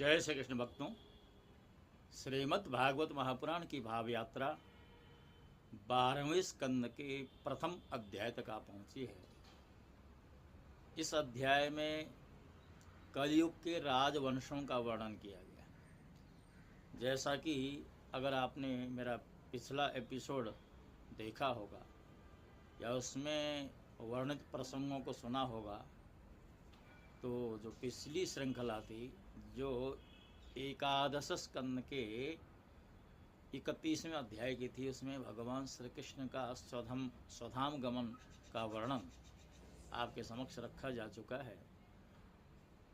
जय श्री कृष्ण भक्तों, श्रीमद् भागवत महापुराण की भाव यात्रा 12वें स्कंद के प्रथम अध्याय तक आ पहुंची है। इस अध्याय में कलयुग के राजवंशों का वर्णन किया गया। जैसा कि अगर आपने मेरा पिछला एपिसोड देखा होगा या उसमें वर्णित प्रसंगों को सुना होगा, तो जो पिछली श्रृंखला थी, जो एकादश स्कंद के 31वें अध्याय की थी, उसमें भगवान श्री कृष्ण का स्वधाम गमन का वर्णन आपके समक्ष रखा जा चुका है।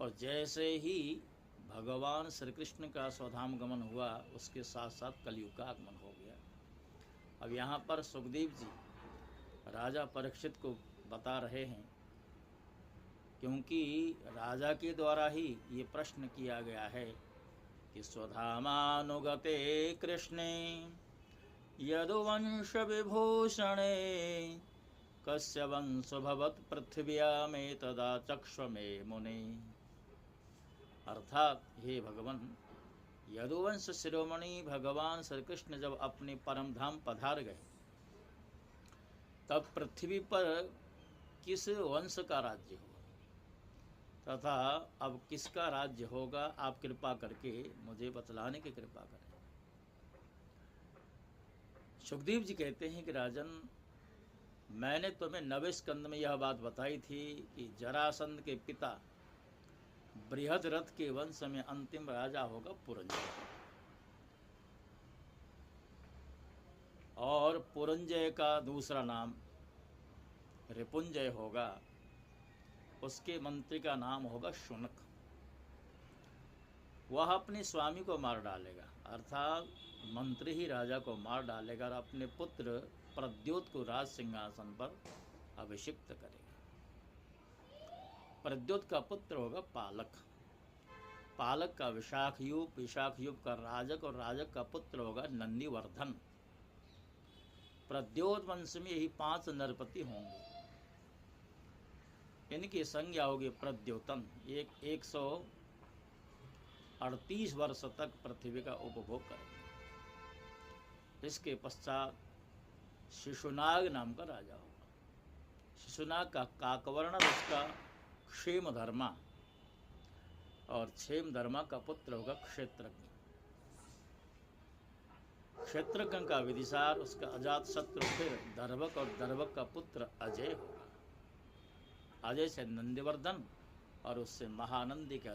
और जैसे ही भगवान श्री कृष्ण का स्वधाम गमन हुआ, उसके साथ साथ कलयुग का आगमन हो गया। अब यहाँ पर सुखदेव जी राजा परीक्षित को बता रहे हैं, क्योंकि राजा के द्वारा ही ये प्रश्न किया गया है कि स्वधामानुगते कृष्णे यदुवंश विभूषणे कस्य वंशो भवत् पृथिव्यामें तदा चक्ष मे मुने। अर्थात हे भगवान, यदुवंश शिरोमणि भगवान श्री कृष्ण जब अपने परम धाम पधार गए, तब पृथ्वी पर किस वंश का राज्य हुआ तथा अब किसका राज्य होगा, आप कृपा करके मुझे बतलाने की कृपा करें। सुखदेव जी कहते हैं कि राजन, मैंने तुम्हें 9वें स्कंद में यह बात बताई थी कि जरासंध के पिता बृहद्रथ के वंश में अंतिम राजा होगा पुरंजय, और पुरंजय का दूसरा नाम रिपुंजय होगा। उसके मंत्री का नाम होगा शुनक। वह अपने स्वामी को मार डालेगा, अर्थात मंत्री ही राजा को मार डालेगा और अपने पुत्र प्रद्योत को राज सिंहासन पर अभिषिक्त करेगा। प्रद्योत का पुत्र होगा पालक, पालक का विशाखयूप, विशाखयूप का राजक और राजक का पुत्र होगा नंदीवर्धन। प्रद्योत वंश में यही 5 नरपति होंगे। इनकी संज्ञा होगी प्रद्योतन। 138 वर्ष तक पृथ्वी का उपभोग करेंगे। इसके पश्चात शिशुनाग नाम का राजा होगा। शिशुनाग का काकवर्ण, उसका क्षेमधर्मा, और क्षेमधर्मा का पुत्र होगा क्षेत्रज्ञ। क्षेत्रज्ञ का विदिशार, उसका अजात शत्रु फिर दर्भक, और दर्भक का पुत्र अजय होगा। अजय से नंदीवर्धन, और उससे महानंदी का